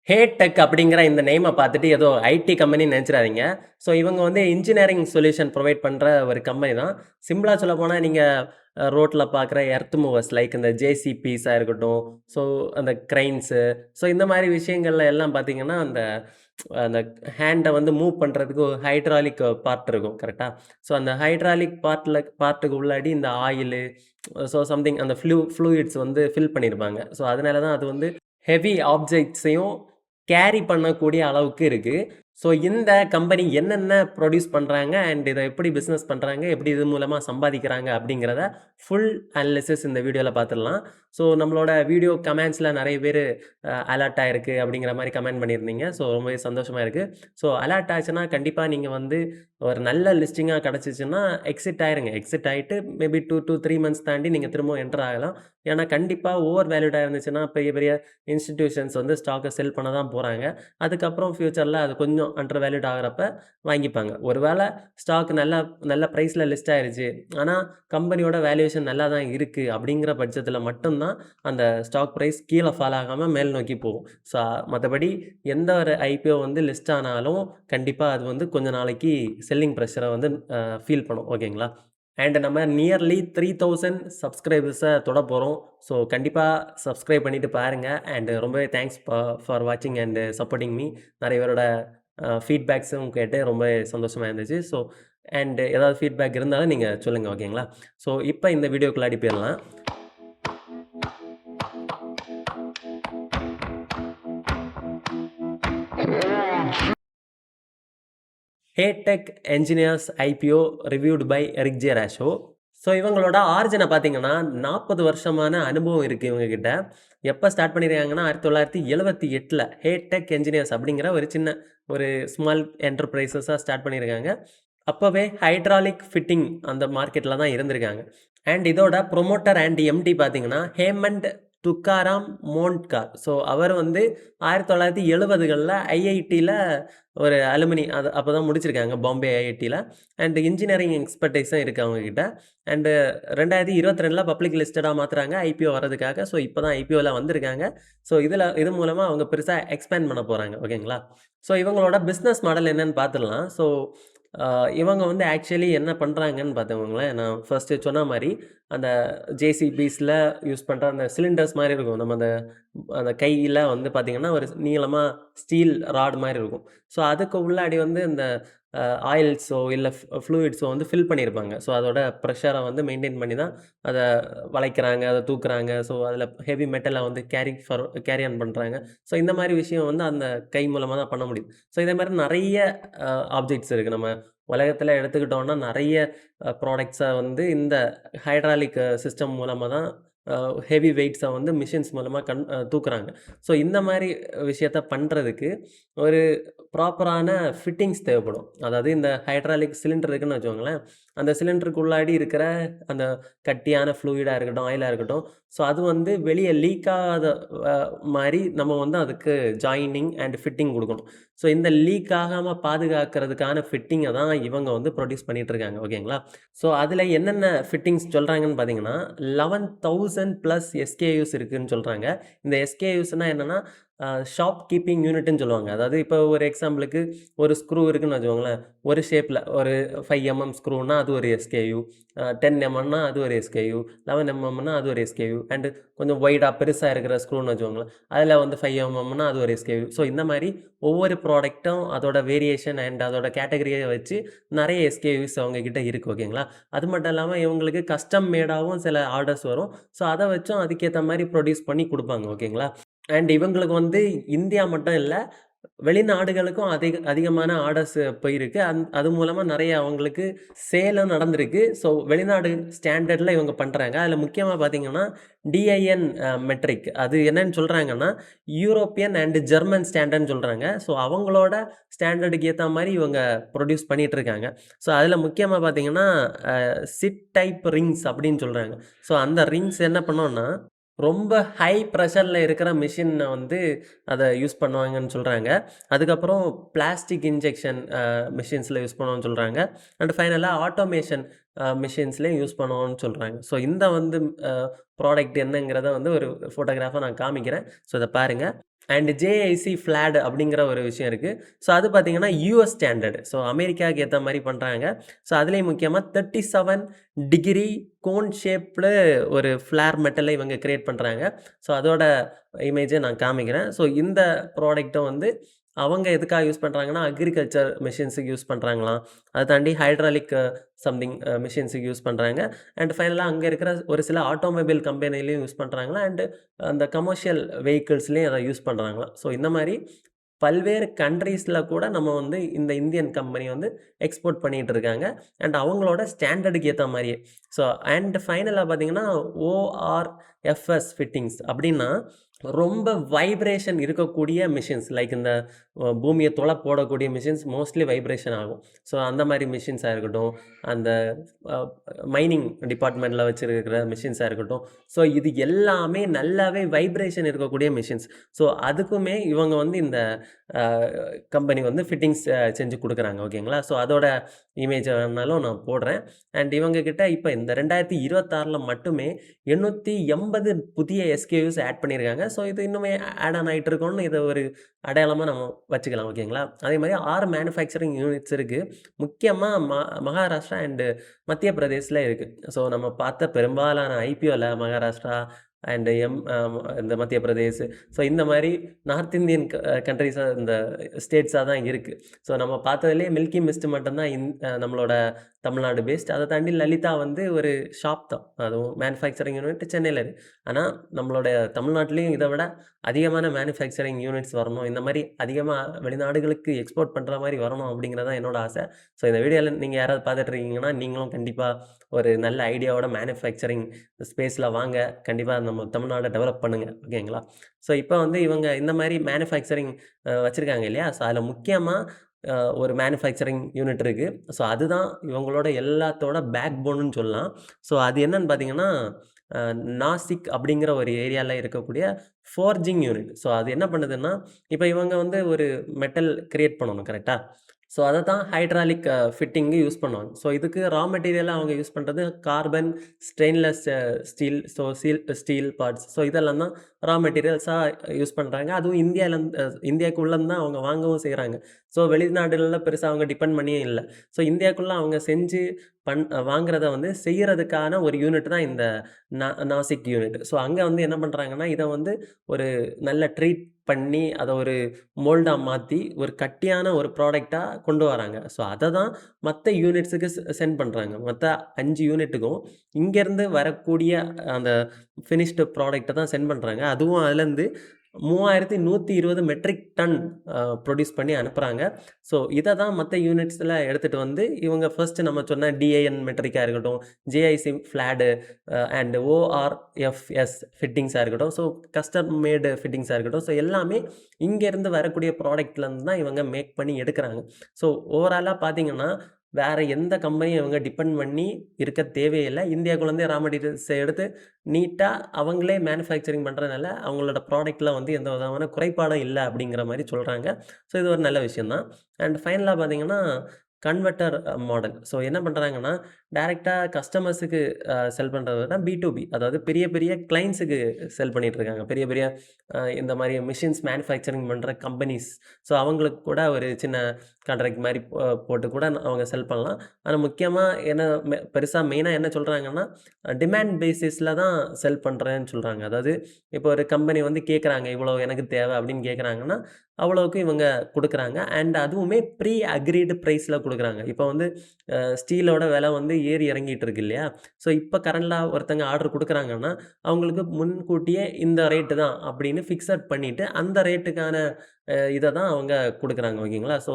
ஹே tech அப்படிங்கிற இந்த நேமை பார்த்துட்டு ஏதோ ஐடி கம்பெனின்னு நினச்சிடாதீங்க. ஸோ இவங்க வந்து இன்ஜினியரிங் சொல்யூஷன் ப்ரொவைட் பண்ணுற ஒரு கம்பெனி தான். சிம்பிளா சொல்லப்போனா நீங்க ரோட்ல பார்க்குற எர்த் மூவர்ஸ் லைக் இந்த ஜேசிபிஸா இருக்கட்டும், ஸோ அந்த கிரெயின்ஸு, ஸோ இந்த மாரி விஷயங்கள்ல எல்லாம் பார்த்தீங்கன்னா, அந்த அந்த ஹேண்ட வந்து மூவ் பண்றதுக்கு ஒரு ஹைட்ராலிக் பார்ட் இருக்கும். கரெக்ட்டா? ஸோ அந்த ஹைட்ராலிக் பார்ட்டுக்கு உள்ளாடி இந்த ஆயிலு, ஸோ சம்திங் அந்த ஃப்ளூயிட்ஸ் வந்து ஃபில் பண்ணியிருப்பாங்க. ஸோ அதனால தான் அது வந்து ஹெவி ஆப்ஜெக்ட்ஸையும் கேரி பண்ணக்கூடிய அளவுக்கு இருக்கு. ஸோ இந்த கம்பெனி என்னென்ன ப்ரொடியூஸ் பண்றாங்க அண்ட் இத எப்படி பிசினஸ் பண்றாங்க, எப்படி இது மூலமா சம்பாதிக்கிறாங்க அப்படிங்கிறத ஃபுல் அனாலிசிஸ் இந்த வீடியோல பார்த்துடலாம். ஸோ நம்மளோட வீடியோ கமெண்ட்ஸ்ல நெறைய பேரு அலர்ட் ஆயிருக்கு அப்படிங்கிற மாரி கமெண்ட் பண்ணியிருந்தீங்க. ஸோ ரொம்பவே சந்தோஷமா இருக்கு. ஸோ அலர்ட் ஆச்சுன்னா கண்டிப்பா நீங்க வந்து ஒரு நல்ல லிஸ்டிங்கா கிடைச்சுச்சுன்னா எக்ஸிட் ஆயிருங்க. எக்ஸிட் ஆயிட்டு மேபி 2 to 3 மந்த்ஸ் தாண்டி நீங்க திரும்பவும் என்டர் ஆகலாம். ஏன்னா கண்டிப்பா ஓவர் வேல்யூடா இருந்துச்சுன்னா பெரிய பெரிய இன்ஸ்டிடியூஷன்ஸ் வந்து ஸ்டாக்க செல் பண்ண தான் போறாங்க. அதுக்கப்புறம் ஃபியூச்சர்ல அது கொஞ்சம் அண்டர் வேல்யூட் ஆகுறப்ப வாங்கிப்பாங்க. ஒருவேள ஸ்டாக் நல்ல நல்ல பிரைஸ்ல லிஸ்ட் ஆயிருச்சு. ஆனா கம்பெனியோட வேல்யூவேஷன் நல்லா தான் இருக்கு அப்படிங்கிற பட்சத்தில மட்டும் தான் அந்த ஸ்டாக் பிரைஸ் கீழ ஃபால் ஆகாம மேல் நோக்கி போகும். ஸோ மத்தபடி எந்த ஒரு ஐபிஓ வந்து லிஸ்ட் ஆனாலும் கண்டிப்பா அது வந்து கொஞ்ச நாளைக்கு செல்லிங் பிரஷர வந்து ஃபீல் பண்ணும். ஓகேங்களா? அண்ட் நம்ம நியர்லி 3000 சப்ஸ்கிரைபர்ஸ தொடப் போறோம். ஸோ கண்டிப்பா சப்ஸ்கிரைப் பண்ணிட்டு பாருங்க. அண்ட் ரொம்பவே தேங்க்ஸ் ஃபார் வாட்சிங் அண்ட் சப்போர்ட்டிங் மீ. நெறைய பேரோட ஃபீட்பேக்ஸும் கேட்டு ரொம்பவே சந்தோஷமா இருந்துச்சு. ஸோ அண்ட் ஏதாவது ஃபீட்பேக் இருந்தாலும் நீங்க சொல்லுங்க. ஓகேங்களா? ஸோ இப்ப இந்த வீடியோக்குள்ளாடி போயிரலாம். Hey tech engineers IPO reviewed by Eric J Rasho. So இவங்களோட ஆரிஜின பார்த்தீங்கன்னா, 40 வருஷமான அனுபவம் இருக்கு இவங்க கிட்ட. எப்ப ஸ்டார்ட் பண்ணியிருக்காங்கன்னா, 1978ல ஹே டெக் என்ஜினியர்ஸ் அப்படிங்கிற ஒரு சின்ன ஒரு ஸ்மால் என்டர்பிரைசஸா ஸ்டார்ட் பண்ணியிருக்காங்க. அப்பவே ஹைட்ராலிக் ஃபிட்டிங் அந்த மார்க்கெட்ல தான் இருந்திருக்காங்க. அண்ட் இதோட புரமோட்டர் அண்ட் எம்டி பார்த்தீங்கன்னா, ஹேமண்ட் துக்காராம் மோண்ட்கர். ஸோ அவர் வந்து 1970கள்ல ஐஐடில ஒரு அலுமினி அது அப்பதான் முடிச்சிருக்காங்க. பாம்பே ஐஐடில. அண்ட் இன்ஜினியரிங் எக்ஸ்பெர்டைஸும் இருக்கு அவங்க கிட்ட. அண்ட் 2022ல பப்ளிக் லிஸ்டடா மாத்துறாங்க ஐபிஓ வரதுக்காக. ஸோ இப்ப தான் ஐபிஓல வந்திருக்காங்க. ஸோ இது மூலமா அவங்க பெருசா எக்ஸ்பேண்ட் பண்ண போறாங்க. ஓகேங்களா? ஸோ இவங்களோட பிசினஸ் மாடல் என்னன்னு பார்த்துடலாம். ஸோ அ இவங்க வந்து ஆக்சுவலி என்ன பண்றாங்கன்னு பார்த்துக்கோங்களேன். நான் ஃபர்ஸ்ட்டு சொன்ன மாரி அந்த ஜேசிபிஸ்ல யூஸ் பண்ற அந்த சிலிண்டர்ஸ் மாரி இருக்கும். நம்ம அந்த அந்த கையில வந்து பார்த்தீங்கன்னா, ஒரு நீளமா ஸ்டீல் ராட் மாரி இருக்கும். ஸோ அதுக்கு உள்ளாடி வந்து இந்த ஆயில்ஸோ இல்ல ஃப்ளூயிட்ஸோ வந்து ஃபில் பண்ணியிருப்பாங்க. ஸோ அதோட பிரஷர வந்து மெயின்டெயின் பண்ணி தான் அத வளைக்கிறாங்க, அத தூக்குறாங்க. ஸோ அதில ஹெவி மெட்டல வந்து கேரி ஆன் பண்றாங்க. ஸோ இந்த மாரி விஷயம் வந்து அந்த கை மூலமா தான் பண்ண முடியும். ஸோ இதே மாரி நெறைய ஆப்ஜெக்ட்ஸ் இருக்கு. நம்ம உலகத்தில எடுத்துக்கிட்டோம்னா, நெறைய ப்ராடக்ட்ஸ வந்து இந்த ஹைட்ராலிக் சிஸ்டம் மூலமா தான் அ ஹெவி வெயிட்ஸ வந்து மிஷின்ஸ் மூலமா தூக்குறாங்க. ஸோ இந்த மாரி விஷயத்த பண்றதுக்கு ஒரு ப்ராப்பரான ஃபிட்டிங்ஸ் தேவைப்படும். அதாவது இந்த ஹைட்ராலிக் சிலிண்டர் இருக்குன்னு வச்சுக்கோங்களேன். அந்த சிலிண்டருக்கு உள்ளாடி இருக்கிற அந்த கட்டியான ஃப்ளூயிடா இருக்கட்டும், ஆயிலா இருக்கட்டும், ஸோ அது வந்து வெளிய லீக் ஆகாத அ மாரி நம்ம வந்து அதுக்கு ஜாயினிங் அண்ட் ஃபிட்டிங் குடுக்கணும். ஸோ இந்த லீக் ஆகாம பாதுகாக்கிறதுக்கான ஃபிட்டிங்க தான் இவங்க வந்து புரொடியூஸ் பண்ணிட்டு இருக்காங்க. ஓகேங்களா? ஸோ அதில என்னென்ன ஃபிட்டிங்ஸ் சொல்றாங்கன்னு பார்த்தீங்கன்னா, 11,000 பிளஸ் எஸ்கேயூஸ் இருக்குன்னு சொல்றாங்க. இந்த எஸ்கேயூஸ்னா என்னன்னா, ஷாப் கீப்பிங் யூனிட்ன்னு சொல்லுவாங்க. அதாவது இப்போ ஒரு எக்ஸாம்பிளுக்கு ஒரு ஸ்க்ரூ இருக்குன்னு வச்சுக்கோங்களேன். ஒரு ஷேப்ல ஒரு 5 ஸ்க்ரூன்னா அது ஒரு எஸ்கேயூ, 10 னா அது ஒரு எஸ்கேயூ, 11 னா அது ஒரு எஸ்கேயூ அண்ட் கொஞ்சம் வைடா பெருசா இருக்கிற ஸ்க்ரூன்னு வச்சுக்கோங்களேன். அதில வந்து 5 னா அது ஒரு எஸ்கேயூ. ஸோ இந்த மாரி ஒவ்வொரு ப்ராடக்ட்டும் அதோட வேரியேஷன் அண்ட் அதோட கேட்டகரிய வச்சு நெறைய எஸ்கேயூஸ் அவங்க கிட்ட இருக்கு. ஓகேங்களா? அது மட்டும் இல்லாம இவங்களுக்கு கஸ்டம் மேடாவும் சில ஆர்டர்ஸ் வரும். ஸோ அத வச்சும் அதுக்கேத்த மாரி புரொடியூஸ் பண்ணி குடுப்பாங்க. ஓகேங்களா? அண்ட் இவங்களுக்கு வந்து இந்தியா மட்டும் இல்ல, வெளிநாடுகளுக்கும் அதிகமான ஆர்டர்ஸ் போயிருக்கு. அது மூலமா நெறைய அவங்களுக்கு சேலும் நடந்திருக்கு. ஸோ வெளிநாடு ஸ்டாண்டர்ட்ல இவங்க பண்றாங்க. அதில முக்கியமா பார்த்தீங்கன்னா, டிஐஎன் மெட்ரிக் அது என்னன்னு சொல்றாங்கன்னா, யூரோப்பியன் அண்ட் ஜெர்மன் ஸ்டாண்டர்ட்ன்னு சொல்றாங்க. ஸோ அவங்களோட ஸ்டாண்டர்டுக்கு ஏத்தா மாரி இவங்க புரொடியூஸ் பண்ணிட்டு இருக்காங்க. ஸோ அதில முக்கியமா பார்த்தீங்கன்னா, சிட் டைப் ரிங்ஸ் அப்படின்னு சொல்றாங்க. ஸோ அந்த ரிங்ஸ் என்ன பண்ணும்னா ரொம்ப ஹை பிரஷர்ல இருக்கிற மெஷின வந்து அத யூஸ் பண்ணுவாங்கன்னு சொல்றாங்க. அதுக்கப்புறம் பிளாஸ்டிக் இன்ஜெக்ஷன் மெஷின்ஸ்ல யூஸ் பண்ணுவோம்னு சொல்றாங்க. அண்ட் ஃபைனலா ஆட்டோமேஷன் மெஷின்ஸ்லயும் யூஸ் பண்ணுவோம்னு சொல்றாங்க. ஸோ இந்த வந்து ப்ராடக்ட் என்னங்கிறத வந்து ஒரு ஃபோட்டோகிராஃபா நான் காமிக்கிறேன். ஸோ இத பாருங்க. அண்ட் ஜேஐசி ஃபிளாட் அப்படிங்கிற ஒரு விஷயம் இருக்குது. ஸோ அது பார்த்தீங்கன்னா யூஎஸ் ஸ்டாண்டர்டு. ஸோ அமெரிக்காவுக்கு ஏற்ற மாதிரி பண்ணுறாங்க. ஸோ அதுலேயும் முக்கியமாக 37 டிகிரி கோன் ஷேப்பில் ஒரு ஃப்ளேர் மெட்டலை இவங்க கிரியேட் பண்ணுறாங்க. ஸோ அதோட இமேஜை நான் காமிக்கிறேன். ஸோ இந்த ப்ராடக்ட்டை வந்து அவங்க எதுக்காக யூஸ் பண்ணுறாங்கன்னா அக்ரிகல்ச்சர் மிஷின்ஸுக்கு யூஸ் பண்ணுறாங்களாம். அதை தாண்டி ஹைட்ராலிக் சம்திங் மிஷின்ஸுக்கு யூஸ் பண்ணுறாங்க. அண்ட் ஃபைனலாக அங்கே இருக்கிற ஒரு சில ஆட்டோமொபைல் கம்பெனிலையும் யூஸ் பண்ணுறாங்களா. அண்டு அந்த கமர்ஷியல் வெஹிக்கிள்ஸ்லேயும் அதை யூஸ் பண்ணுறாங்களாம். ஸோ இந்த மாதிரி பல்வேறு கண்ட்ரீஸில் கூட நம்ம வந்து இந்த இந்தியன் கம்பெனி வந்து எக்ஸ்போர்ட் பண்ணிகிட்டு இருக்காங்க. அண்ட் அவங்களோட ஸ்டாண்டர்டுக்கு ஏற்ற மாதிரியே. ஸோ அண்ட் ஃபைனலாக பார்த்தீங்கன்னா ஓஆர்எஃப்எஸ் ஃபிட்டிங்ஸ் அப்படின்னா ரொம்ப வைப்ரேஷன் இருக்கக்கூடிய மிஷின்ஸ் லைக் இந்த பூமியை தொலை போடக்கூடிய மிஷின்ஸ் மோஸ்ட்லி வைப்ரேஷன் ஆகும். ஸோ அந்த மாதிரி மிஷின்ஸாக இருக்கட்டும், அந்த மைனிங் டிபார்ட்மெண்ட்டில் வச்சுருக்கிற மிஷின்ஸாக இருக்கட்டும். ஸோ இது எல்லாமே நல்லாவே வைப்ரேஷன் இருக்கக்கூடிய மிஷின்ஸ். ஸோ அதுக்குமே இவங்க வந்து இந்த கம்பெனி வந்து ஃபிட்டிங்ஸ் செஞ்சு கொடுக்குறாங்க. ஓகேங்களா. ஸோ அதோட இமேஜை வேணாலும் நான் போடுறேன். அண்ட் இவங்கக்கிட்ட இப்போ இந்த 2026 மட்டுமே 880 புதிய எஸ்கேயூஸ் ஆட் பண்ணியிருக்காங்க. ஸோ இது இன்னுமே ஆட் ஆன் ஆகிட்டு இருக்கோன்னு இதை ஒரு அடையாளமாக நம்ம வச்சுக்கலாம். ஓகேங்களா. அதே மாதிரி 6 மேனுஃபேக்சரிங் யூனிட்ஸ் இருக்குது. முக்கியமாக மகாராஷ்டிரா அண்டு மத்திய பிரதேசில் இருக்குது. ஸோ நம்ம பார்த்த பெரும்பாலான ஐபிஓவில் மகாராஷ்டிரா அண்ட் இந்த மத்திய பிரதேஷ், ஸோ இந்த மாதிரி நார்த் இந்தியன் கண்ட்ரிஸாக இந்த ஸ்டேட்ஸாக தான் இருக்குது. ஸோ நம்ம பார்த்ததுலேயே மில்கி மிஸ்ட் மட்டும்தான் நம்மளோட தமிழ்நாடு பேஸ்ட். அதை தாண்டி லலிதா வந்து ஒரு ஷாப் தான், அதுவும் மேனுஃபேக்சரிங் யூனிட் சென்னையில் இருக்குது. ஆனால் நம்மளோட தமிழ்நாட்டிலையும் இதை விட அதிகமான மேனுஃபேக்சரிங் யூனிட்ஸ் வரணும், இந்த மாதிரி அதிகமாக வெளிநாடுகளுக்கு எக்ஸ்போர்ட் பண்ணுற மாதிரி வரணும் அப்படிங்கிறதான் என்னோட ஆசை. ஸோ இந்த வீடியோவில் நீங்கள் யாராவது பார்த்துட்ருக்கீங்கன்னா நீங்களும் கண்டிப்பாக ஒரு நல்ல ஐடியாவோட மேனுஃபேக்சரிங் ஸ்பேஸில் வாங்க. கண்டிப்பாக நம்ம தமிழ்நாடை டெவலப் பண்ணுங்கள். ஓகேங்களா. ஸோ இப்போ வந்து இவங்க இந்த மாதிரி மேனுஃபேக்சரிங் வச்சுருக்காங்க இல்லையா. ஸோ அதில் முக்கியமாக ஒரு மேனுஃபேக்சரிங் யூனிட் இருக்குது. ஸோ அதுதான் இவங்களோட எல்லாத்தோட பேக் போனுன்னு சொல்லலாம். ஸோ அது என்னன்னு பார்த்தீங்கன்னா நாசிக் அப்படிங்கிற ஒரு ஏரியாவில் இருக்கக்கூடிய ஃபோர்ஜிங் யூனிட். ஸோ அது என்ன பண்ணுதுன்னா, இப்போ இவங்க வந்து ஒரு மெட்டல் கிரியேட் பண்ணணும் கரெக்டாக. ஸோ அதை தான் ஹைட்ராலிக் ஃபிட்டிங்கு யூஸ் பண்ணுவாங்க. ஸோ இதுக்கு ரா மெட்டீரியலாக அவங்க யூஸ் பண்ணுறது carbon, stainless steel, so steel parts. So இதெல்லாம் தான் ரா மெட்டீரியல்ஸாக யூஸ் பண்ணுறாங்க. அதுவும் இந்தியாவுக்குள்ளேருந்து தான் அவங்க வாங்கவும் செய்கிறாங்க. ஸோ வெளிநாடுகளில் பெருசாக அவங்க டிபெண்ட் பண்ணியே இல்லை. ஸோ இந்தியாவுக்குள்ளே அவங்க செஞ்சு வாங்குறத வந்து செய்கிறதுக்கான ஒரு யூனிட் தான் இந்த நாசிக் யூனிட். ஸோ அங்கே வந்து என்ன பண்ணுறாங்கன்னா, இதை வந்து ஒரு நல்ல ட்ரீட் பண்ணி அதை ஒரு மோல்டாக மாற்றி ஒரு கட்டியான ஒரு ப்ராடக்டாக கொண்டு வராங்க. ஸோ அதை தான் மற்ற யூனிட்ஸுக்கு சென்ட் பண்ணுறாங்க. மற்ற 5 யூனிட்டுக்கும் இங்கேருந்து வரக்கூடிய அந்த ஃபினிஷ்டு ப்ராடக்ட்டை தான் சென்ட் பண்ணுறாங்க. அதுவும் அதுலேருந்து 3120 மெட்ரிக் டன் ப்ரொடியூஸ் பண்ணி அனுப்புகிறாங்க. ஸோ இதை தான் மற்ற யூனிட்ஸில் எடுத்துகிட்டு வந்து இவங்க ஃபர்ஸ்ட்டு நம்ம சொன்ன டிஐஎன் மெட்ரிக்காக இருக்கட்டும், ஜேஐசி ஃப்ளாடு அண்ட் ஓஆர்எஃப்எஸ் ஃபிட்டிங்ஸாக இருக்கட்டும், ஸோ கஸ்டம் மேடு ஃபிட்டிங்ஸாக இருக்கட்டும், ஸோ எல்லாமே இங்கேருந்து வரக்கூடிய ப்ராடக்ட்லேருந்து தான் இவங்க மேக் பண்ணி எடுக்கிறாங்க. ஸோ ஓவராலாக பார்த்தீங்கன்னா வேறு எந்த கம்பெனியும் இவங்க டிபெண்ட் பண்ணி இருக்க தேவையில்லை. இந்தியாவுக்குள்ளேருந்தே ரா மெட்டீரியல்ஸை எடுத்து நீட்டாக அவங்களே மேனுஃபேக்சரிங் பண்ணுறதுனால அவங்களோட ப்ராடக்ட்டில் வந்து எந்த விதமான குறைபாடும் இல்லை அப்படிங்கிற மாதிரி சொல்கிறாங்க. ஸோ இது ஒரு நல்ல விஷயம் தான். அண்ட் ஃபைனலாக பார்த்தீங்கன்னா கன்வெர்ட்டர் மாடல். ஸோ என்ன பண்ணுறாங்கன்னா, டைரெக்டாக கஸ்டமர்ஸுக்கு செல் பண்ணுறது தான் B2B. அதாவது பெரிய பெரிய கிளைண்ட்ஸுக்கு செல் பண்ணிகிட்ருக்காங்க. பெரிய பெரிய இந்த மாதிரி மிஷின்ஸ் மேனுஃபேக்சரிங் பண்ணுற கம்பெனிஸ். ஸோ அவங்களுக்கு கூட ஒரு சின்ன கான்ட்ராக்ட் மாதிரி போட்டு கூட அவங்க செல் பண்ணலாம். ஆனால் முக்கியமாக என்ன பெருசாக மெயினாக என்ன சொல்கிறாங்கன்னா, டிமாண்ட் பேசிஸில் தான் செல் பண்ணுறேன்னு சொல்கிறாங்க. அதாவது இப்போ ஒரு கம்பெனி வந்து கேட்குறாங்க, இவ்வளோ எனக்கு தேவை அப்படின்னு கேட்குறாங்கன்னா, அவ்வளோவுக்கு இவங்க கொடுக்குறாங்க. அண்ட் அதுவுமே ப்ரீ அக்ரீடு ப்ரைஸில் கொடுக்குறாங்க. இப்போ வந்து ஸ்டீலோட விலை வந்து ஏறி இறங்கிட்டு இருக்கு இல்லையா. ஸோ இப்போ கரண்ட்டாக ஒருத்தங்க ஆர்டர் கொடுக்குறாங்கன்னா, அவங்களுக்கு முன்கூட்டியே இந்த ரேட்டு தான் அப்படின்னு ஃபிக்ஸட் பண்ணிவிட்டு அந்த ரேட்டுக்கான இதை தான் அவங்க கொடுக்குறாங்க. ஓகேங்களா. ஸோ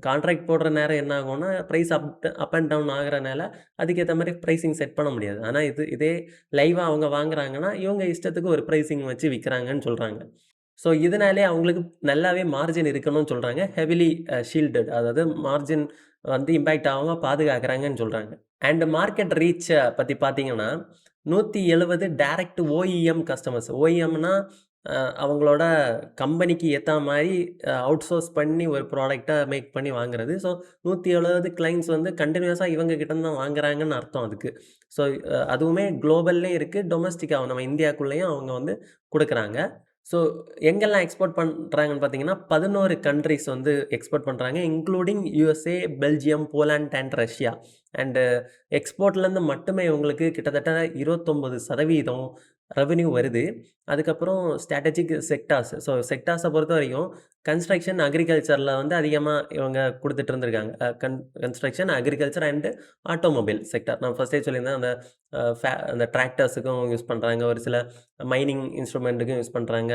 கான்ட்ராக்ட் போடுற நேரம் என்ன ஆகும்னா, ப்ரைஸ் அப் அண்ட் டவுன் ஆகிறனால அதுக்கேற்ற மாதிரி ப்ரைஸிங் செட் பண்ண முடியாது. ஆனால் இதே லைவாக அவங்க வாங்குறாங்கன்னா, இவங்க இஷ்டத்துக்கு ஒரு ப்ரைஸிங் வச்சு விற்கிறாங்கன்னு சொல்கிறாங்க. ஸோ இதனாலே அவங்களுக்கு நல்லாவே மார்ஜின் இருக்கணும்னு சொல்கிறாங்க. ஹெவிலி ஷீல்டட், அதாவது மார்ஜின் வந்து இம்பேக்ட் ஆகாம பாதுகாக்கிறாங்கன்னு சொல்கிறாங்க. அண்ட் மார்க்கெட் ரீச்சை பற்றி பார்த்தீங்கன்னா, 170 டைரக்ட் ஓஇஎம் கஸ்டமர்ஸ். ஓஇஎம்னா அவங்களோட கம்பெனிக்கு ஏற்ற மாதிரி அவுட்சோர்ஸ் பண்ணி ஒரு ப்ராடக்டை மேக் பண்ணி வாங்குறது. ஸோ 170 கிளைண்ட்ஸ் வந்து கண்டினியூஸாக இவங்க கிட்டேருந்து தான் வாங்குறாங்கன்னு அர்த்தம் அதுக்கு. ஸோ அதுவுமே குளோபல்லையும் இருக்குது, டொமஸ்டிக்காகவும் நம்ம இந்தியாவுக்குள்ளேயும் அவங்க வந்து கொடுக்குறாங்க. ஸோ எங்கெல்லாம் எக்ஸ்போர்ட் பண்றாங்கன்னு பார்த்தீங்கன்னா, 11 கண்ட்ரீஸ் வந்து எக்ஸ்போர்ட் பண்றாங்க. Including USA, Belgium, Poland and Russia. And எக்ஸ்போர்ட்லேருந்து மட்டுமே இவங்களுக்கு கிட்டத்தட்ட 29% ரெவென்யூ வருது. அதுக்கப்புறம் ஸ்ட்ராட்டஜிக் செக்டார்ஸ். ஸோ செக்டார்ஸ பொறுத்தவரைக்கும் கன்ஸ்ட்ரக்ஷன், அக்ரிகல்ச்சர்ல வந்து அதிகமா இவங்க குடுத்துட்டு இருந்திருக்காங்க. Construction, agriculture and automobile sector. நான் ஃபர்ஸ்ட்டே சொல்லியிருந்தேன். அந்த டிராக்டர்ஸுக்கும் யூஸ் பண்றாங்க. ஒரு சில மைனிங் இன்ஸ்ட்ருமெண்ட்டுக்கும் யூஸ் பண்றாங்க.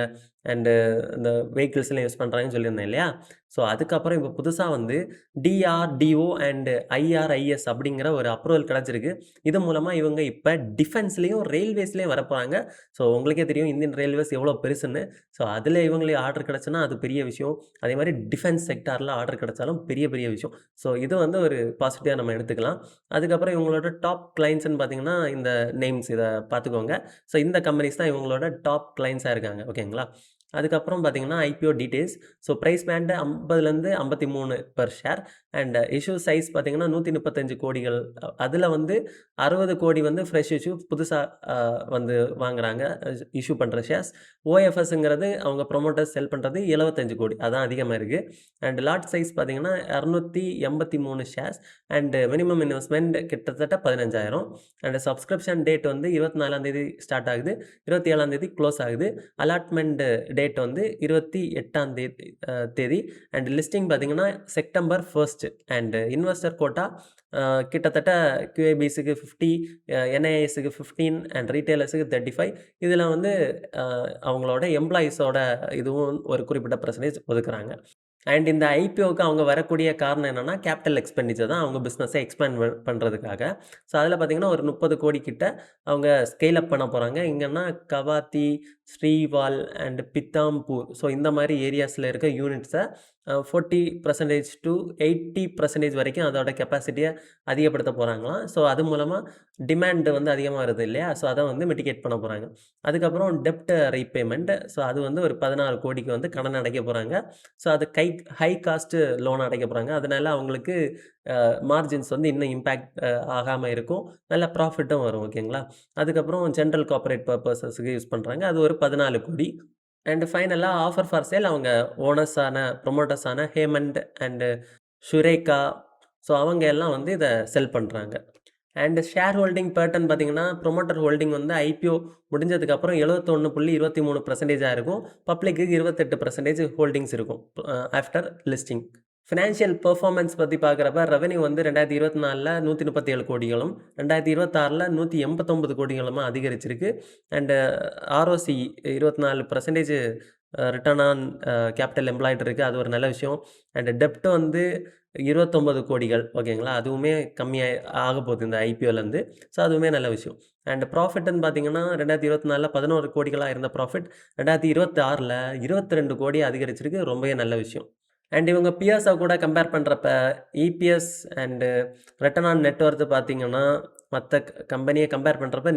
அண்டு இந்த வெஹிக்கிள்ஸ்லயும் யூஸ் பண்றாங்கன்னு சொல்லியிருந்தேன் இல்லையா? ஸோ அதுக்கப்புறம் இப்போ புதுசா வந்து DRDO அண்ட் IRIS அப்படிங்கிற ஒரு அப்ரூவல் கிடைச்சிருக்கு. இது மூலமா இவங்க இப்ப டிஃபென்ஸ்லயும், ரயில்வேஸ்லயும் வரப்போறாங்க. ஸோ உங்களுக்கே தெரியும் இந்தியன் ரயில்வேஸ் எவ்வளோ பெருசுன்னு. ஸோ அதில இவங்களுக்கு ஆர்டர் கிடைச்சுன்னா அது பெரிய விஷயம். அதேமாதிரி டிஃபென்ஸ் செக்டார்ல ஆர்டர் கிடைச்சாலும் பெரிய பெரிய விஷயம். ஸோ இது வந்து ஒரு பாசிட்டிவா நம்ம எடுத்துக்கலாம். அதுக்கப்புறம் இவங்களோட டாப் கிளையண்ட்ஸ்ன்னு பார்த்தீங்கன்னா, இந்த நேம்ஸ் இத பார்த்துக்கோங்க. ஸோ இந்த கம்பெனிஸ் தான் இவங்களோட டாப் கிளையண்ட்ஸா இருக்காங்க. ஓகேங்களா? அதுக்கப்புறம் பார்த்தீங்கன்னா, IPO details. So price band 50லேருந்து 53 per share. And issue size பார்த்தீங்கன்னா 135 கோடிகள். அதில வந்து 60 கோடி வந்து ஃப்ரெஷ் இஷ்யூ புதுசா வந்து வாங்குறாங்க. இஷ்யூ பண்ற ஷேர்ஸ். OFSங்கிறது அவங்க ப்ரமோட்டர்ஸ் செல் பண்றது 75 கோடி. அதான் அதிகமா இருக்கு. அண்ட் லாட் சைஸ் பார்த்தீங்கன்னா 283 ஷேர்ஸ். அண்ட் மினிமம் இன்வெஸ்ட்மென்ட் கிட்டத்தட்ட 15,000. அண்ட் சப்ஸ்கிரிப்ஷன் டேட் வந்து 24ஆம் தேதி ஸ்டார்ட் ஆகுது. 27ஆம் தேதி க்ளோஸ் ஆகுது. அலாட்மெண்ட் டேட் வந்து 28ஆம் தேதி. அண்ட் லிஸ்டிங் பார்த்தீங்கன்னா செப்டம்பர் 1 அண்ட் இன்வெஸ்டர் கோட்டா கிட்டத்தட்ட QIBஸ்க்கு 50, NIIஸ்க்கு 15 அண்ட் ரீட்டெயிலர்ஸ்க்கு 35. இதில் வந்து அவங்களோட எம்ப்ளாயீஸோட இதுவும் ஒரு குறிப்பிட்ட பெர்சன்டேஜ் ஒதுக்குறாங்க. அண்ட் இந்த IPOக்கு அவங்க வரக்கூடிய காரணம் என்னன்னா, கேபிட்டல் எக்ஸ்பெண்டிச்சர் தான் அவங்க பிசினஸை எக்ஸ்பேண்ட் பண்றதுக்காக. ஸோ அதில பார்த்தீங்கன்னா, ஒரு 30 கோடி கிட்ட அவங்க ஸ்கேல் அப் பண்ண போறாங்க. எங்கன்னா கவாத்தி, ஸ்ரீவால் அண்ட் பித்தாம்பூர். ஸோ இந்த மாரி ஏரியாஸ்ல இருக்க யூனிட்ஸை 40% to 80% வரைக்கும் அதோட கெப்பாசிட்டிய அதிகப்படுத்த போறாங்களாம். ஸோ அது மூலமா டிமாண்ட் வந்து அதிகமா வருது இல்லையா? ஸோ அத வந்து மிட்டிகேட் பண்ண போறாங்க. அதுக்கப்புறம் டெப்ட் ரீபேமெண்ட். ஸோ அது வந்து ஒரு 16 கோடிக்கு வந்து கடன் அடைக்க போறாங்க. ஸோ அது ஹை காஸ்ட் லோன் அடைக்க போறாங்க. அதனால அவங்களுக்கு மார்ஜின்ஸ் வந்து இன்னும் இம்பேக்ட் ஆகாம இருக்கும். நல்ல ப்ராஃபிட்டும் வரும். ஓகேங்களா? அதுக்கப்புறம் ஜெனரல் கார்ப்பரேட் பர்ப்பஸஸ்க்கு யூஸ் பண்றாங்க. அது ஒரு 14 கோடி. அண்ட் ஃபைனலா ஆஃபர் ஃபார் சேல் அவங்க ப்ரமோட்டர்ஸான ஹேமண்ட் அண்ட் ஷுரேகா. ஸோ அவங்க எல்லாம் வந்து இத செல் பண்றாங்க. அண்ட் ஷேர் ஹோல்டிங் பேட்டர்ன் பார்த்தீங்கன்னா, ப்ரொமோட்டர் ஹோல்டிங் வந்து IPO முடிஞ்சதுக்கப்புறம் 71.23% இருக்கும். பப்ளிக்கு 28% ஹோல்டிங்ஸ் இருக்கும். After listing. ஃபினான்ஷியல் பெர்ஃபார்மன்ஸ் பத்தி பார்க்குறப்ப ரெவென்யூ வந்து 2024ல 137 கோடிகளும், 2026ல 189 கோடிகளுமா அதிகரிச்சிருக்கு. And ROCE 24% return on capital employed இருக்கு. அது ஒரு நல்ல விஷயம். அண்ட் டெப்ட் வந்து 29 கோடிகள். ஓகேங்களா? அதுவுமே கம்மியா ஆகப்போகுது இந்த IPOலேருந்து. ஸோ அதுவுமே நல்ல விஷயம். அண்ட் ப்ராஃபிட்ன்னு பார்த்தீங்கன்னா, 2024ல 11 கோடிகளா இருந்த ப்ராஃபிட் 2026ல 22 கோடி அதிகரிச்சிருக்கு. ரொம்பவே நல்ல விஷயம். அண்ட் இவங்க பியர்ஸ கூட கம்பேர் பண்றப்ப, EPS and return on net Worth பார்த்தீங்கன்னா, மத்த கம்பெனிய கம்பேர் பண்றப்ப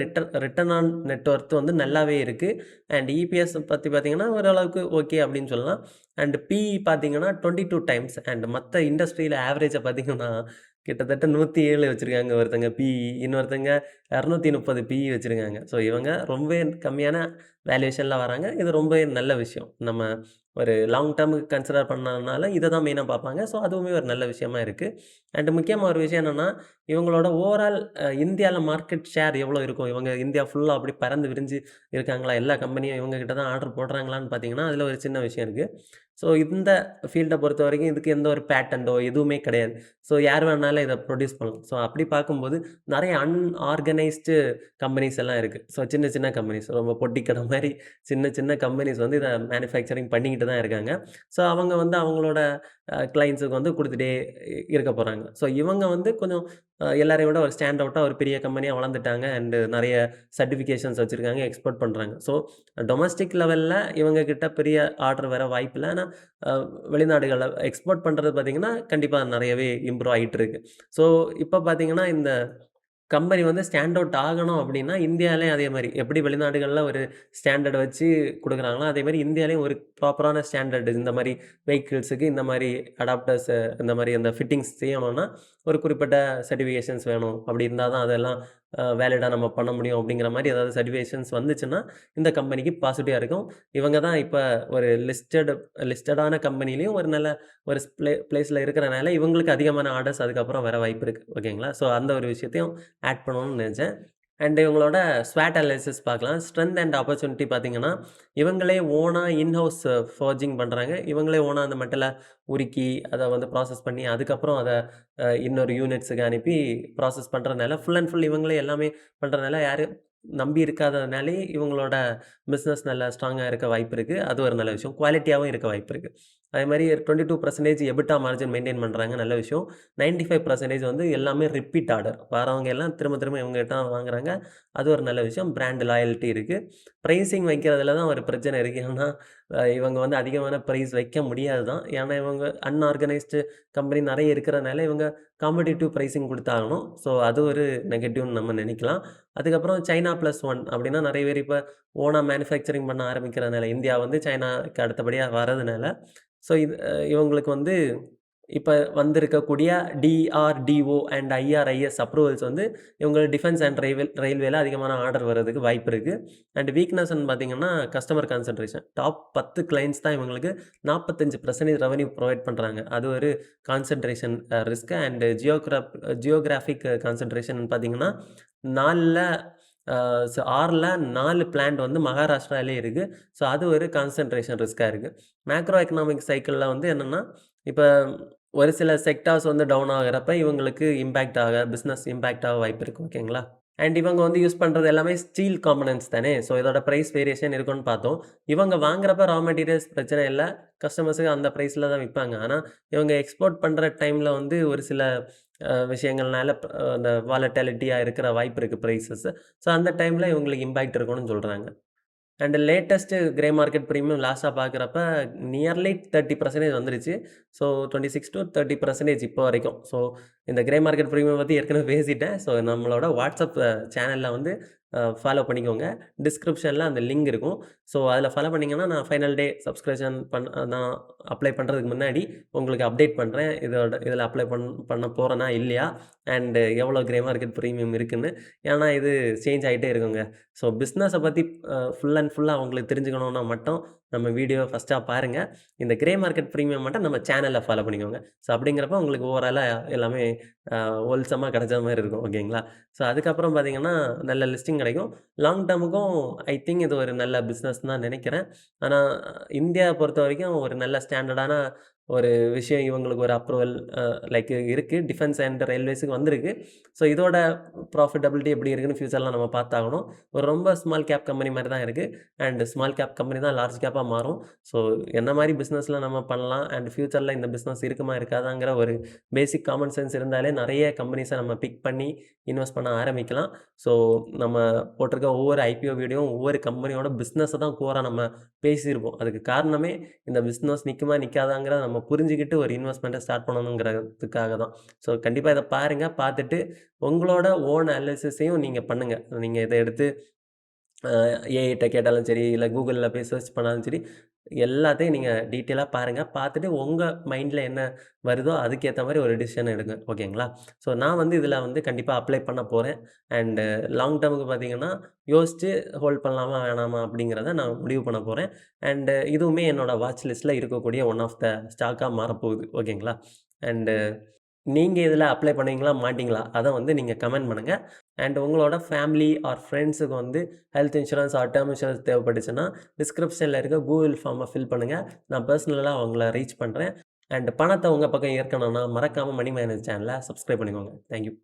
ரிட்டர்ன் ஆன் நெட் வொர்த் வந்து நல்லாவே இருக்கு. அண்ட் EPS பத்தி பார்த்தீங்கன்னா, ஓரளவுக்கு ஓகே அப்படின்னு சொல்லலாம். அண்ட் PE பார்த்தீங்கன்னா 22 டைம்ஸ். அண்ட் மத்த இண்டஸ்ட்ரியில ஆவரேஜ பார்த்தீங்கன்னா, கிட்டத்தட்ட 107 வச்சிருக்காங்க ஒருத்தங்க PE. இன்னொருத்தங்க 230 PE வச்சிருக்காங்க. ஸோ இவங்க ரொம்பவே கம்மியான வேல்யூவேஷன்ல வராங்க. இது ரொம்பவே நல்ல விஷயம். நம்ம ஒரு லாங் டேர்முக்கு கன்சிடர் பண்ணனால இத தான் மெயினா பார்ப்பாங்க. ஸோ அதுவுமே ஒரு நல்ல விஷயமா இருக்கு. அண்ட் முக்கியமா ஒரு விஷயம் என்னன்னா, இவங்களோட ஓவரால் இந்தியால மார்க்கெட் ஷேர் எவ்வளோ இருக்கும்? இவங்க இந்தியா ஃபுல்லா அப்படி பறந்து விரிஞ்சு இருக்காங்களா? எல்லா கம்பெனியும் இவங்க கிட்ட தான் ஆர்டர் போடுறாங்களான்னு பார்த்தீங்கன்னா, அதில ஒரு சின்ன விஷயம் இருக்கு. ஸோ இந்த ஃபீல்ட பொறுத்தவரைக்கும் இதுக்கு எந்த ஒரு பேட்டன்ட்டோ எதுவுமே கிடையாது. ஸோ யார் வேணாலும் இத ப்ரொடியூஸ் பண்ணலாம். ஸோ அப்படி பார்க்கும்போது நெறைய அன்ஆர்கனைஸ்டு கம்பெனிஸ் எல்லாம் இருக்கு. ஸோ சின்ன சின்ன கம்பெனிஸ் ரொம்ப பொட்டி கடை மாரி சின்ன சின்ன கம்பெனிஸ் வந்து இத மேனுஃபேக்சரிங் பண்ணிக்கிட்டு தான் இருக்காங்க. ஸோ அவங்க வந்து அவங்களோட கிளையண்ட்ஸுக்கு வந்து குடுத்துட்டே இருக்க போறாங்க. ஸோ இவங்க வந்து கொஞ்சம் எல்லாரையும் விட ஒரு ஸ்டாண்ட் அவுட்டா ஒரு பெரிய கம்பெனியா வளர்ந்துட்டாங்க. அண்ட் நெறைய சர்டிஃபிகேஷன்ஸ் வச்சிருக்காங்க. எக்ஸ்போர்ட் பண்றாங்க. ஸோ டொமஸ்டிக் லெவல்ல இவங்க கிட்ட பெரிய ஆர்டர் வர வாய்ப்பில்ல. ஆனா அ வெளிநாடுகள்ல எக்ஸ்போர்ட் பண்றது பார்த்தீங்கன்னா, கண்டிப்பா நெறையவே இம்ப்ரூவ் ஆயிட்டு இருக்கு. ஸோ இப்ப பார்த்தீங்கன்னா, இந்த கம்பெனி வந்து ஸ்டாண்ட் அவுட் ஆகணும் அப்டின்னா, இந்தியாலயும் அதே மாரி எப்படி வெளிநாடுகள்ல ஒரு ஸ்டாண்டர்ட் வச்சு குடுக்குறாங்களோ, அதே மாரி இந்தியாலயும் ஒரு ப்ராப்பரான ஸ்டாண்டர்ட் இந்த மாரி வெஹிக்கிள்ஸுக்கு இந்த மாரி அடாப்டர்ஸ் இந்த மாரி அந்த ஃபிட்டிங்ஸ் செய்யணும்னா, ஒரு குறிப்பிட்ட சர்டிஃபிகேஷன்ஸ் வேணும். அப்டி இருந்தா தான் அதெல்லாம் வேலிடா நம்ம பண்ண முடியும் அப்படிங்கிற மாரி ஏதாவது சர்டிஃபிகேஷன்ஸ் வந்துச்சுன்னா, இந்த கம்பெனிக்கு பாசிட்டிவா இருக்கும். இவங்க தான் இப்ப ஒரு லிஸ்டடான கம்பெனிலயும் ஒரு நல்ல ஒரு பிளேஸ்ல இருக்கிறனால, இவங்களுக்கு அதிகமான ஆர்டர்ஸ் அதுக்கப்புறம் வர வாய்ப்பு இருக்கு. ஓகேங்களா? ஸோ அந்த ஒரு விஷயத்தையும் ஆட் பண்ணணும்னு நெனச்சேன். அண்ட் இவங்களோட ஸ்வாட் அனாலிசிஸ் பார்க்கலாம். ஸ்ட்ரென்த் அண்ட் ஆப்பர்ச்சுனிட்டி பார்த்தீங்கன்னா, இவங்களே ஓனா இன்ஹவுஸ் ஃபார்ஜிங் பண்றாங்க. இவங்களே ஓனா அந்த மெட்டல உருக்கி, அத வந்து ப்ராசஸ் பண்ணி, அதுக்கப்புறம் அத இன்னொரு யூனிட்ஸுக்கு அனுப்பி ப்ராசஸ் பண்றதுனால, ஃபுல் அண்ட் ஃபுல் இவங்களே எல்லாமே பண்றதுனால, யாரும் நம்பி இருக்காததுனாலயே இவங்களோட பிசினஸ் நல்லா ஸ்ட்ராங்கா இருக்க வாய்ப்பு இருக்கு. அது ஒரு நல்ல விஷயம். குவாலிட்டியாவும் இருக்க வாய்ப்பு இருக்கு. அதேமாரி 22% எபிட்டா மார்ஜின் மெயின்டெயின் பண்றாங்க. நல்ல விஷயம். 95% வந்து எல்லாமே ரிப்பீட் ஆர்டர். வரவங்க எல்லாம் திரும்ப திரும்ப இவங்ககிட்ட தான் வாங்குறாங்க. அது ஒரு நல்ல விஷயம். பிராண்ட் லாயல்டி இருக்கு. பிரைசிங் வைக்கிறதுல தான் ஒரு பிரச்சனை இருக்கு. ஏன்னா, இவங்க வந்து அதிகமான பிரைஸ் வைக்க முடியாது தான். ஏன்னா, இவங்க அன்ஆர்கனைஸ்டு கம்பெனி நெறைய இருக்கிறனால, இவங்க காம்படிட்டிவ் பிரைசிங் குடுத்தாகணும். ஸோ, அது ஒரு நெகட்டிவ்னு நம்ம நெனைக்கலாம். அதுக்கப்புறம் சைனா பிளஸ் ஒன் அப்டின்னா நெறைய பேர் இப்ப ஓனா மேனுஃபேக்சரிங் பண்ண ஆரம்பிக்கிறதுனால, இந்தியா வந்து சைனாக்கு அடுத்தபடியா வரதுனால, ஸோ இது இவங்களுக்கு வந்து இப்ப வந்திருக்கக்கூடிய டிஆர்டிஓ அண்ட் ஐஆர்ஐஎஸ் அப்ரூவல்ஸ் வந்து இவங்க டிஃபென்ஸ் அண்ட் ரயில்வேல அதிகமான ஆர்டர் வர்றதுக்கு வாய்ப்பு இருக்கு. அண்ட் வீக்னஸ்ன்னு பார்த்தீங்கன்னா, கஸ்டமர் கான்சன்ட்ரேஷன். டாப் 10 கிளையண்ட்ஸ் தான் இவங்களுக்கு 45% ரெவென்யூ புரொவைட் பண்றாங்க. அது ஒரு concentration risk and geographic concentration பார்த்தீங்கன்னா, 4ல அ 6ல 4 பிளான்ட் வந்து மகாராஷ்டிராலயே இருக்கு. ஸோ அது ஒரு கான்சன்ட்ரேஷன் ரிஸ்க்கா இருக்கு. மேக்ரோ எக்கனாமிக் சைக்கிள்ல வந்து என்னன்னா, இப்ப ஒரு சில செக்டார்ஸ் வந்து டவுன் ஆகுறப்ப, இவங்களுக்கு பிசினஸ் இம்பாக்ட் ஆக வாய்ப்பு இருக்கு. ஓகேங்களா? அண்ட் இவங்க வந்து யூஸ் பண்றது எல்லாமே ஸ்டீல் காம்போனன்ட்ஸ் தானே! ஸோ இதோட பிரைஸ் வேரியேஷன் இருக்குன்னு பார்த்தோம். இவங்க வாங்குறப்ப ரா மெட்டீரியல்ஸ் பிரச்சனை இல்ல. கஸ்டமர்ஸுக்கு அந்த பிரைஸ்ல தான் விப்பாங்க. ஆனா, இவங்க எக்ஸ்போர்ட் பண்ற டைம்ல வந்து ஒரு சில விஷயங்கள்னால அந்த வாலட்டிலிட்டியா இருக்கிற வாய்ப்பு இருக்கு பிரைஸஸ். ஸோ அந்த டைம்ல இவங்களுக்கு இம்பாக்ட் இருக்கும்னு சொல்றாங்க. And latest grey market premium லாஸ்ட்டா பார்க்குறப்ப நியர்லி 30% வந்துருச்சு. ஸோ 26-30% இப்போ வரைக்கும். ஸோ இந்த கிரே மார்க்கெட் பிரீமியம் பத்தி ஏற்கனவே பேசிட்டேன். ஸோ நம்மளோட வாட்ஸ்அப் சேனல்ல வந்து ஃபாலோ பண்ணிக்கோங்க. டிஸ்கிரிப்ஷன்ல அந்த லிங்க் இருக்கும். ஸோ அதில ஃபாலோ பண்ணீங்கன்னா, நான் ஃபைனல் டே சப்ஸ்கிரிப்ஷன் நான் அப்ளை பண்றதுக்கு முன்னாடி உங்களுக்கு அப்டேட் பண்றேன். இதில அப்ளை பண்ண போறேனா இல்லையா? அண்ட் எவ்வளோ கிரே மார்க்கெட் பிரீமியம் இருக்குன்னு. ஏன்னா இது சேஞ்ச் ஆயிட்டே இருக்குங்க. ஸோ பிசினஸ பத்தி ஃபுல் அண்ட் ஃபுல்லா உங்களுக்கு தெரிஞ்சுக்கணும்னா மட்டும் நம்ம வீடியோ ஃபர்ஸ்ட்டா பாருங்க. இந்த கிரே மார்க்கெட் பிரீமியம் மட்டும் நம்ம சேனல்ல ஃபாலோ பண்ணிக்கோங்க. ஸோ அப்படிங்கிறப்ப உங்களுக்கு ஓவராலா எல்லாமே ஹோல்சமா கிடைச்ச மாரி இருக்கும். ஓகேங்களா? ஸோ அதுக்கப்புறம் பார்த்தீங்கன்னா, நல்ல லிஸ்டிங் கிடைக்கும். லாங் டெர்முக்கும் ஐ திங்க் இது ஒரு நல்ல பிசினஸ் தான் நெனைக்கிறேன். ஆனா இந்தியாவ பொறுத்தவரைக்கும் ஒரு நல்ல ஸ்டாண்டர்டான ஒரு விஷயம் இவங்களுக்கு ஒரு அப்ரூவல் லைக் இருக்கு. டிஃபென்ஸ் அண்ட் ரயில்வேஸ்க்கு வந்திருக்கு. ஸோ இதோட ப்ராஃபிட்டபிலிட்டி எப்படி இருக்குன்னு ஃபியூச்சர்ல நம்ம பார்த்தாகணும். ஒரு ரொம்ப ஸ்மால் கேப் கம்பெனி மாரி தான் இருக்கு. அண்ட் ஸ்மால் கேப் கம்பெனி தான் லார்ஜ் கேப்பா மாறும். ஸோ என்ன மாரி பிசினஸ்ல நம்ம பண்ணலாம் அண்ட் ஃபியூச்சர்ல இந்த பிசினஸ் இருக்குமா இருக்காதாங்கிற ஒரு பேசிக் காமன் சென்ஸ் இருந்தாலே நெறைய கம்பெனிஸ நம்ம பிக் பண்ணி இன்வெஸ்ட் பண்ண ஆரம்பிக்கலாம். ஸோ நம்ம போட்டிருக்க ஒவ்வொரு ஐபிஓ வீடியோவும் ஒவ்வொரு கம்பெனியோட பிசினஸ தான் கோரா நம்ம பேசியிருப்போம். அதுக்கு காரணமே இந்த பிசினஸ் நிக்குமா நிக்காதாங்கிறத நம்ம புரிஞ்சுகிட்டு ஒரு இன்வெஸ்ட்மென்ட்ட ஸ்டார்ட் பண்ணணுங்கிறதுக்காக தான். ஸோ கண்டிப்பா இத பாருங்க. பார்த்துட்டு உங்களோட ஓன் அனாலிசிஸையும் நீங்க பண்ணுங்க. நீங்க இத எடுத்து அ ஏஐட்ட கேட்டாலும் சரி, இல்ல கூகுள்ல போய் சர்ச் பண்ணாலும் சரி, எல்லாத்தையும் நீங்க டீட்டெயிலா பாருங்க. பார்த்துட்டு உங்க மைண்ட்ல என்ன வருதோ அதுக்கேத்த மாரி ஒரு டிசிஷன் எடுங்க. ஓகேங்களா? ஸோ நான் வந்து இதில வந்து கண்டிப்பா அப்ளை பண்ண போறேன். அண்ட் லாங் டெர்முக்கு பார்த்தீங்கன்னா, யோசிச்சு ஹோல்ட் பண்ணலாமா, வேணாமா அப்படிங்கிறத நான் முடிவு பண்ண போறேன். அண்ட் இதுவுமே என்னோட வாட்ச் லிஸ்ட்ல இருக்கக்கூடிய ஒன் ஆஃப் த ஸ்டாக்கா மாறப்போகுது. ஓகேங்களா? அண்ட் நீங்க இதில அப்ளை பண்ணுவீங்களா? மாட்டீங்களா? அத வந்து நீங்க கமெண்ட் பண்ணுங்க. அண்ட் உங்களோட ஃபேமிலி ஆர் ஃபிரெண்ட்ஸுக்கு வந்து health insurance or term insurance தேவைப்பட்டுச்சுன்னா, டிஸ்கிரிப்ஷன்ல இருக்க கூகுள் ஃபார்ம ஃபில் பண்ணுங்க. நான் பெர்சனலா உங்கள ரீச் பண்றேன். அண்ட் பணத்த உங்க பக்கம் ஈர்க்கணும்னா, மறக்காம மணி மேனேஜ் சேனல சப்ஸ்கிரைப் பண்ணிக்கோங்க. Thank you.